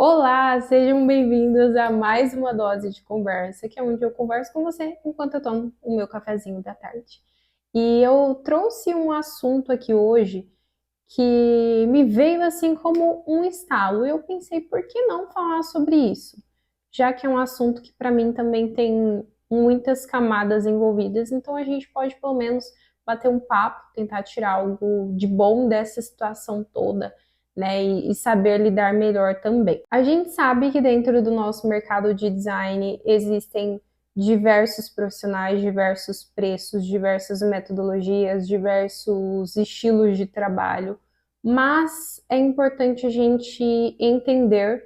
Olá, sejam bem-vindos a mais uma dose de conversa, que é onde eu converso com você enquanto eu tomo o meu cafezinho da tarde. E eu trouxe um assunto aqui hoje que me veio assim como um estalo. Eu pensei, por que não falar sobre isso? Já que é um assunto que para mim também tem muitas camadas envolvidas, então a gente pode pelo menos bater um papo, tentar tirar algo de bom dessa situação toda, né? E saber lidar melhor também. A gente sabe que dentro do nosso mercado de design existem diversos profissionais, diversos preços, diversas metodologias, diversos estilos de trabalho, mas é importante a gente entender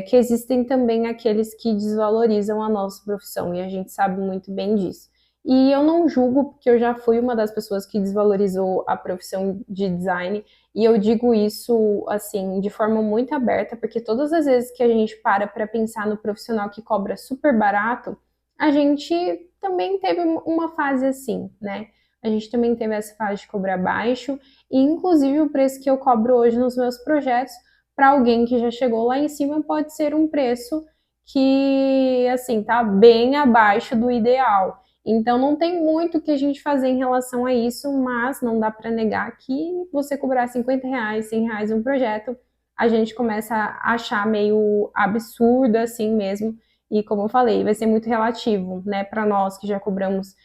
que existem também aqueles que desvalorizam a nossa profissão, e a gente sabe muito bem disso. E eu não julgo, porque eu já fui uma das pessoas que desvalorizou a profissão de design, e eu digo isso, assim, de forma muito aberta, porque todas as vezes que a gente para pensar no profissional que cobra super barato, a gente também teve uma fase assim, né? A gente também teve essa fase de cobrar baixo, e inclusive o preço que eu cobro hoje nos meus projetos para alguém que já chegou lá em cima pode ser um preço que, assim, tá bem abaixo do ideal. Então não tem muito o que a gente fazer em relação a isso, mas não dá para negar que você cobrar R$ 50, R$ 100 um projeto, a gente começa a achar meio absurdo assim mesmo. E como eu falei, vai ser muito relativo, né? Para nós que já cobramos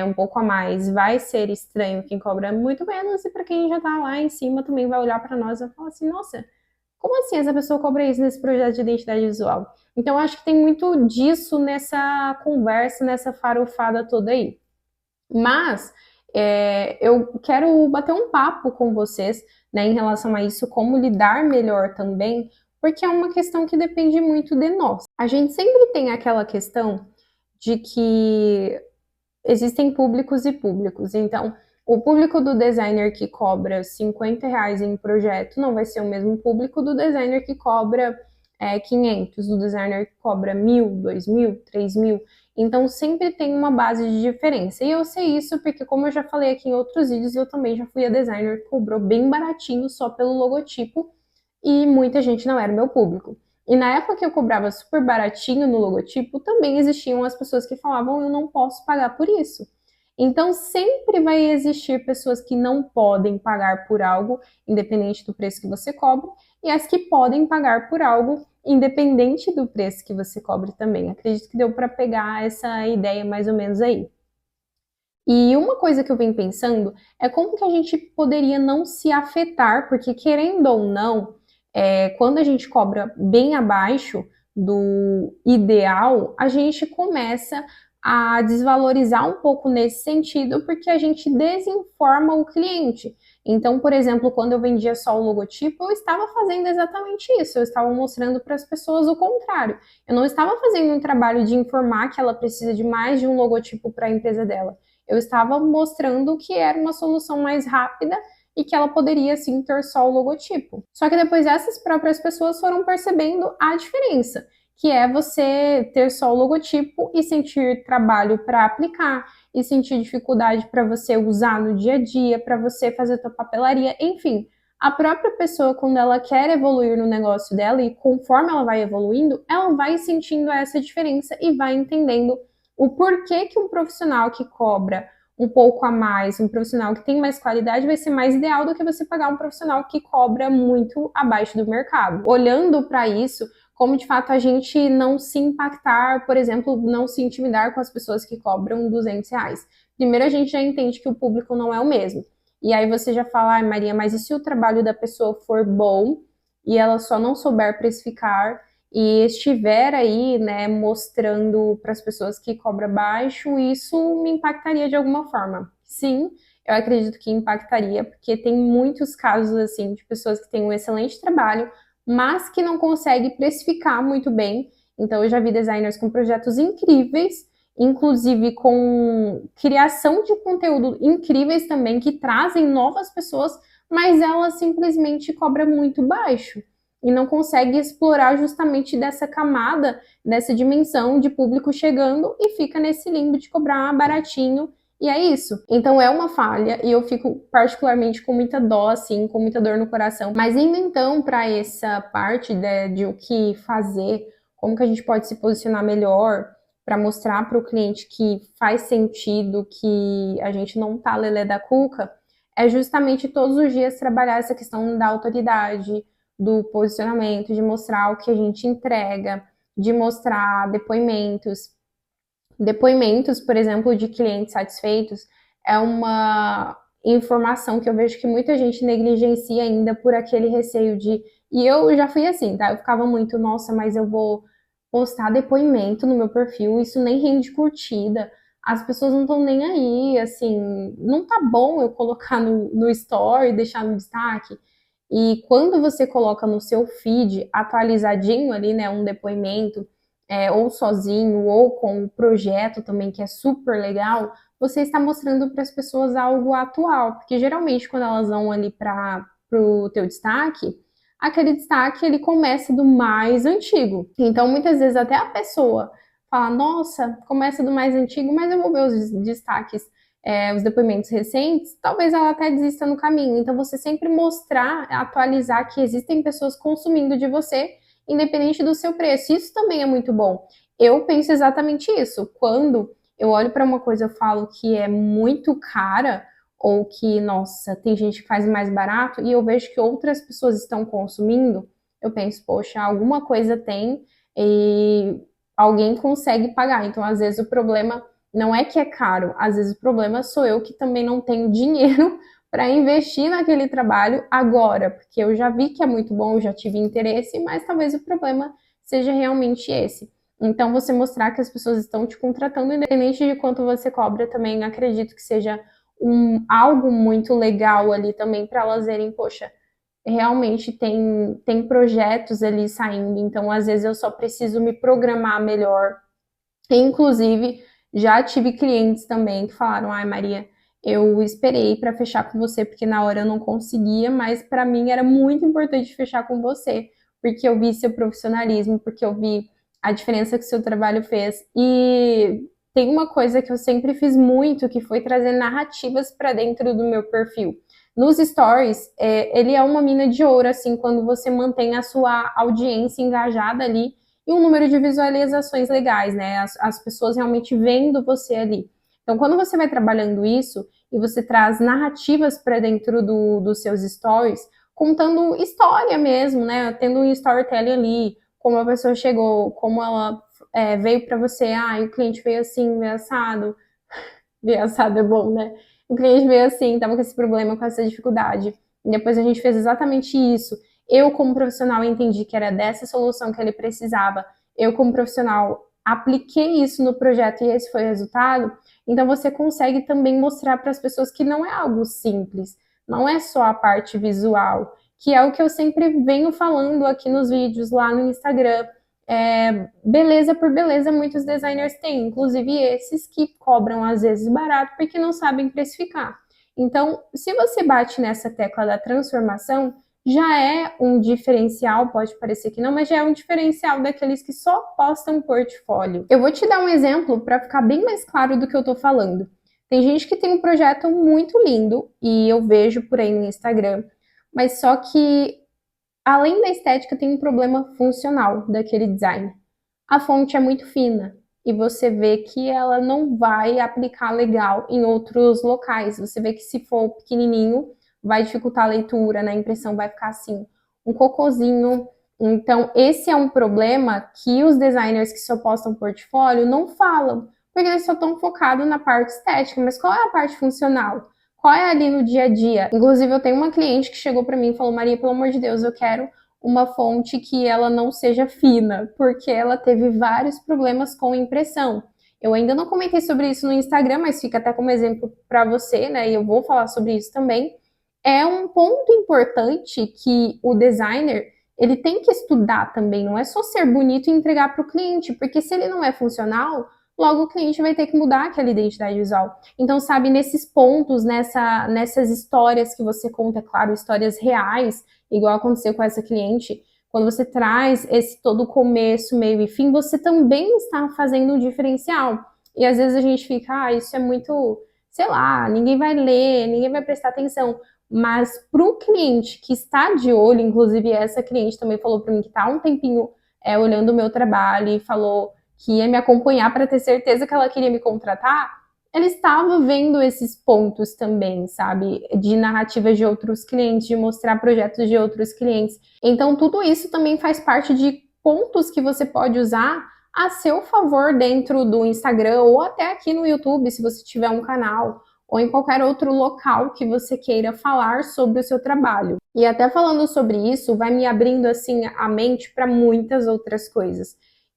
um pouco a mais, vai ser estranho quem cobra muito menos, e para quem já está lá em cima também vai olhar para nós e vai falar assim: nossa, como assim essa pessoa cobra isso nesse projeto de identidade visual? Então, acho que tem muito disso nessa conversa, nessa farofada toda aí. Mas eu quero bater um papo com vocês, né, em relação a isso, como lidar melhor também, porque é uma questão que depende muito de nós. A gente sempre tem aquela questão de que existem públicos e públicos. Então, o público do designer que cobra R$ 50 em projeto não vai ser o mesmo público do designer que cobra 500, do designer que cobra 1.000, 2.000, 3.000. Então, sempre tem uma base de diferença. E eu sei isso porque, como eu já falei aqui em outros vídeos, eu também já fui a designer que cobrou bem baratinho só pelo logotipo, e muita gente não era o meu público. E na época que eu cobrava super baratinho no logotipo, também existiam as pessoas que falavam: eu não posso pagar por isso. Então sempre vai existir pessoas que não podem pagar por algo, independente do preço que você cobra, e as que podem pagar por algo, independente do preço que você cobre também. Acredito que deu para pegar essa ideia mais ou menos aí. E uma coisa que eu venho pensando é como que a gente poderia não se afetar, porque querendo ou não, quando a gente cobra bem abaixo do ideal, a gente começa a desvalorizar um pouco nesse sentido, porque a gente desinforma o cliente. Então, por exemplo, quando eu vendia só o logotipo, eu estava fazendo exatamente isso, eu estava mostrando para as pessoas o contrário. Eu não estava fazendo um trabalho de informar que ela precisa de mais de um logotipo para a empresa dela. Eu estava mostrando que era uma solução mais rápida e que ela poderia sim ter só o logotipo. Só que depois essas próprias pessoas foram percebendo a diferença, que é você ter só o logotipo e sentir trabalho para aplicar, e sentir dificuldade para você usar no dia a dia, para você fazer tua papelaria, enfim. A própria pessoa, quando ela quer evoluir no negócio dela, e conforme ela vai evoluindo, ela vai sentindo essa diferença e vai entendendo o porquê que um profissional que cobra um pouco a mais, um profissional que tem mais qualidade, vai ser mais ideal do que você pagar um profissional que cobra muito abaixo do mercado. Olhando para isso, como de fato a gente não se impactar, por exemplo, não se intimidar com as pessoas que cobram R$ 200. Primeiro, a gente já entende que o público não é o mesmo. E aí você já fala: ah, Maria, mas e se o trabalho da pessoa for bom e ela só não souber precificar e estiver aí, né, mostrando para as pessoas que cobra baixo, isso me impactaria de alguma forma? Sim, eu acredito que impactaria, porque tem muitos casos assim de pessoas que têm um excelente trabalho, mas que não conseguem precificar muito bem. Então eu já vi designers com projetos incríveis, inclusive com criação de conteúdo incríveis também, que trazem novas pessoas, mas ela simplesmente cobra muito baixo e não consegue explorar justamente dessa camada, dessa dimensão de público chegando, e fica nesse limbo de cobrar baratinho E é isso. Então é uma falha e eu fico particularmente com muita dó, assim, com muita dor no coração. Mas indo então para essa parte de o que fazer, como que a gente pode se posicionar melhor para mostrar para o cliente que faz sentido, que a gente não tá lelé da cuca, é justamente todos os dias trabalhar essa questão da autoridade, do posicionamento, de mostrar o que a gente entrega, de mostrar depoimentos. Depoimentos, por exemplo, de clientes satisfeitos é uma informação que eu vejo que muita gente negligencia ainda por aquele receio de. E eu já fui assim, tá? Eu ficava muito, nossa, mas eu vou postar depoimento no meu perfil, isso nem rende curtida, as pessoas não estão nem aí, assim, não tá bom eu colocar no story, deixar no destaque. E quando você coloca no seu feed atualizadinho ali, né, um depoimento, ou sozinho, ou com o projeto também, que é super legal, você está mostrando para as pessoas algo atual, porque geralmente quando elas vão ali para o teu destaque, aquele destaque ele começa do mais antigo. Então muitas vezes até a pessoa fala, nossa, começa do mais antigo, mas eu vou ver os destaques, os depoimentos recentes, talvez ela até desista no caminho. Então você sempre mostrar, atualizar que existem pessoas consumindo de você independente do seu preço. Isso também é muito bom. Eu penso exatamente isso. Quando eu olho para uma coisa, eu falo que é muito cara ou que, nossa, tem gente que faz mais barato e eu vejo que outras pessoas estão consumindo, eu penso, poxa, alguma coisa tem e alguém consegue pagar. Então, às vezes o problema não é que é caro, às vezes o problema sou eu que também não tenho dinheiro para investir naquele trabalho agora, porque eu já vi que é muito bom, eu já tive interesse, mas talvez o problema seja realmente esse. Então, você mostrar que as pessoas estão te contratando, independente de quanto você cobra, também acredito que seja algo muito legal ali também para elas verem, poxa, realmente tem projetos ali saindo, então às vezes eu só preciso me programar melhor. Inclusive, já tive clientes também que falaram: ai, Maria, eu esperei para fechar com você porque na hora eu não conseguia, mas para mim era muito importante fechar com você, porque eu vi seu profissionalismo, porque eu vi a diferença que seu trabalho fez. E tem uma coisa que eu sempre fiz muito, que foi trazer narrativas para dentro do meu perfil. Nos stories, ele é uma mina de ouro, assim, quando você mantém a sua audiência engajada ali e um número de visualizações legais, né? As pessoas realmente vendo você ali. Então, quando você vai trabalhando isso e você traz narrativas para dentro dos seus stories, contando história mesmo, né? Tendo um storytelling ali, como a pessoa chegou, como ela veio para você, o cliente veio assim, veio assado. Veio assado é bom, né? O cliente veio assim, tava com esse problema, com essa dificuldade. E depois a gente fez exatamente isso. Eu, como profissional, entendi que era dessa solução que ele precisava. Eu, como profissional, apliquei isso no projeto e esse foi o resultado. Então, você consegue também mostrar para as pessoas que não é algo simples, não é só a parte visual, que é o que eu sempre venho falando aqui nos vídeos, lá no Instagram. Beleza por beleza, muitos designers têm, inclusive esses que cobram às vezes barato porque não sabem precificar. Então, se você bate nessa tecla da transformação, já é um diferencial, pode parecer que não, mas já é um diferencial daqueles que só postam portfólio. Eu vou te dar um exemplo para ficar bem mais claro do que eu estou falando. Tem gente que tem um projeto muito lindo e eu vejo por aí no Instagram, mas só que além da estética, tem um problema funcional daquele design. A fonte é muito fina e você vê que ela não vai aplicar legal em outros locais. Você vê que se for pequenininho, vai dificultar a leitura, né? A impressão vai ficar assim, um cocôzinho. Então, esse é um problema que os designers que só postam portfólio não falam, porque eles só estão focados na parte estética. Mas qual é a parte funcional? Qual é ali no dia a dia? Inclusive, eu tenho uma cliente que chegou para mim e falou: Maria, pelo amor de Deus, eu quero uma fonte que ela não seja fina, porque ela teve vários problemas com impressão. Eu ainda não comentei sobre isso no Instagram, mas fica até como exemplo para você, né? E eu vou falar sobre isso também. É um ponto importante que o designer ele tem que estudar também, não é só ser bonito e entregar para o cliente, porque se ele não é funcional, logo o cliente vai ter que mudar aquela identidade visual. Então, sabe, nesses pontos, nessas histórias que você conta, é claro, histórias reais, igual aconteceu com essa cliente, quando você traz esse todo começo, meio e fim, você também está fazendo um diferencial. E às vezes a gente fica, isso é muito sei lá, ninguém vai ler, ninguém vai prestar atenção. Mas para o cliente que está de olho, inclusive essa cliente também falou para mim que está há um tempinho olhando o meu trabalho e falou que ia me acompanhar para ter certeza que ela queria me contratar, ela estava vendo esses pontos também, sabe? De narrativas de outros clientes, de mostrar projetos de outros clientes. Então, tudo isso também faz parte de pontos que você pode usar a seu favor dentro do Instagram ou até aqui no YouTube, se você tiver um canal, ou em qualquer outro local que você queira falar sobre o seu trabalho. E até falando sobre isso, vai me abrindo assim a mente para muitas outras coisas.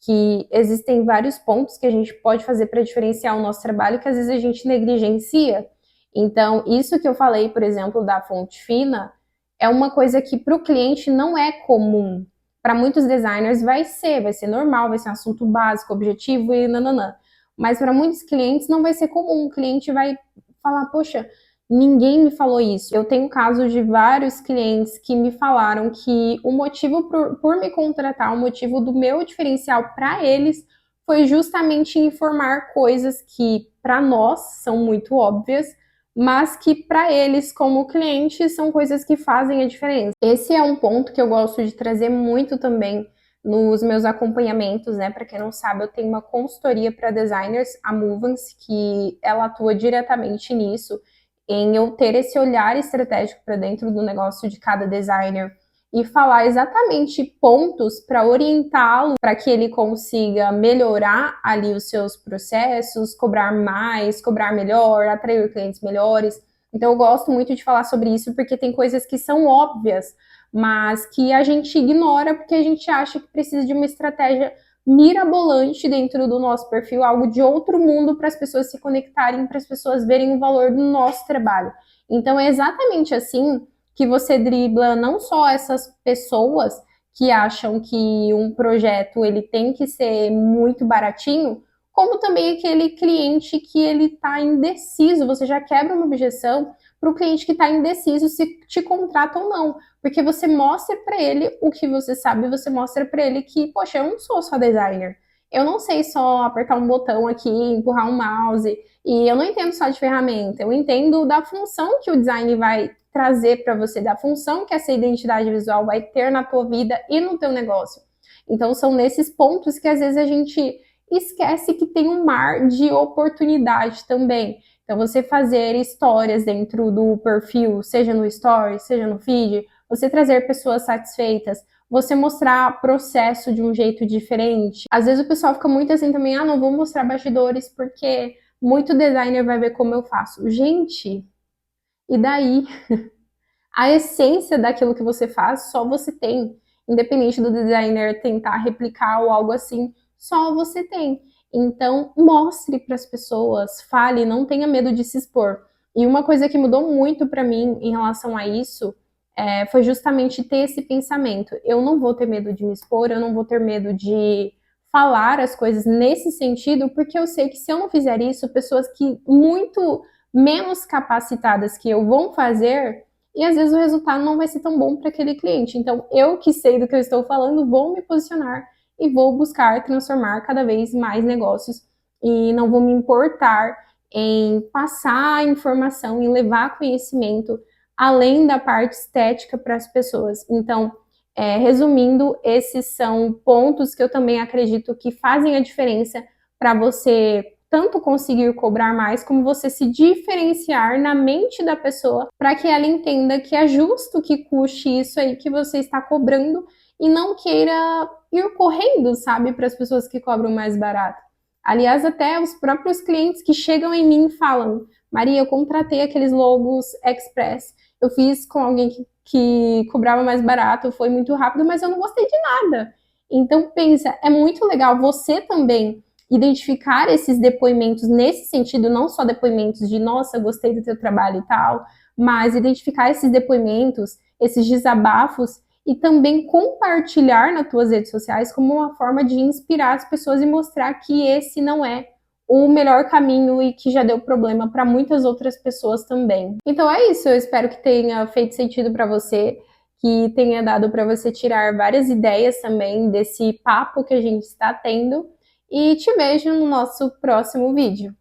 Que existem vários pontos que a gente pode fazer para diferenciar o nosso trabalho que às vezes a gente negligencia. Então, isso que eu falei, por exemplo, da fonte fina, é uma coisa que para o cliente não é comum. Para muitos designers vai ser normal, vai ser um assunto básico, objetivo e nananã. Mas para muitos clientes não vai ser comum. O cliente vai falar, poxa, ninguém me falou isso. Eu tenho casos de vários clientes que me falaram que o motivo por me contratar, o motivo do meu diferencial para eles foi justamente informar coisas que para nós são muito óbvias, mas que para eles, como clientes, são coisas que fazem a diferença. Esse é um ponto que eu gosto de trazer muito também nos meus acompanhamentos, né? Para quem não sabe, eu tenho uma consultoria para designers, a Movance, que ela atua diretamente nisso, em eu ter esse olhar estratégico para dentro do negócio de cada designer e falar exatamente pontos para orientá-lo para que ele consiga melhorar ali os seus processos, cobrar mais, cobrar melhor, atrair clientes melhores. Então eu gosto muito de falar sobre isso porque tem coisas que são óbvias, mas que a gente ignora porque a gente acha que precisa de uma estratégia mirabolante dentro do nosso perfil, algo de outro mundo para as pessoas se conectarem, para as pessoas verem o valor do nosso trabalho. Então é exatamente assim que você dribla não só essas pessoas que acham que um projeto ele tem que ser muito baratinho, como também aquele cliente que ele está indeciso. Você já quebra uma objeção para o cliente que está indeciso se te contrata ou não, porque você mostra para ele o que você sabe, você mostra para ele que, poxa, eu não sou só designer, eu não sei só apertar um botão aqui, empurrar um mouse, e eu não entendo só de ferramenta, eu entendo da função que o design vai trazer para você, da função que essa identidade visual vai ter na tua vida e no teu negócio. Então são nesses pontos que às vezes a gente esquece que tem um mar de oportunidade também. Então você fazer histórias dentro do perfil, seja no story, seja no feed, você trazer pessoas satisfeitas, você mostrar processo de um jeito diferente. Às vezes o pessoal fica muito assim também, não vou mostrar bastidores porque muito designer vai ver como eu faço. Gente, e daí? A essência daquilo que você faz, só você tem. Independente do designer tentar replicar ou algo assim, só você tem. Então, mostre para as pessoas, fale, não tenha medo de se expor. E uma coisa que mudou muito para mim em relação a isso foi justamente ter esse pensamento. Eu não vou ter medo de me expor, eu não vou ter medo de falar as coisas nesse sentido, porque eu sei que se eu não fizer isso, pessoas que muito menos capacitadas que eu vão fazer, e às vezes o resultado não vai ser tão bom para aquele cliente. Então, eu que sei do que eu estou falando, vou me posicionar e vou buscar transformar cada vez mais negócios e não vou me importar em passar informação e levar conhecimento além da parte estética para as pessoas. Então, resumindo, esses são pontos que eu também acredito que fazem a diferença para você tanto conseguir cobrar mais, como você se diferenciar na mente da pessoa para que ela entenda que é justo que custe isso aí que você está cobrando e não queira ir correndo, sabe, para as pessoas que cobram mais barato. Aliás, até os próprios clientes que chegam em mim falam: Maria, eu contratei aqueles logos express, eu fiz com alguém que cobrava mais barato, foi muito rápido, mas eu não gostei de nada. Então pensa, é muito legal você também identificar esses depoimentos nesse sentido, não só depoimentos de nossa, gostei do teu trabalho e tal, mas identificar esses depoimentos, esses desabafos e também compartilhar nas tuas redes sociais como uma forma de inspirar as pessoas e mostrar que esse não é o melhor caminho e que já deu problema para muitas outras pessoas também. Então é isso, eu espero que tenha feito sentido para você, que tenha dado para você tirar várias ideias também desse papo que a gente está tendo. E te vejo no nosso próximo vídeo.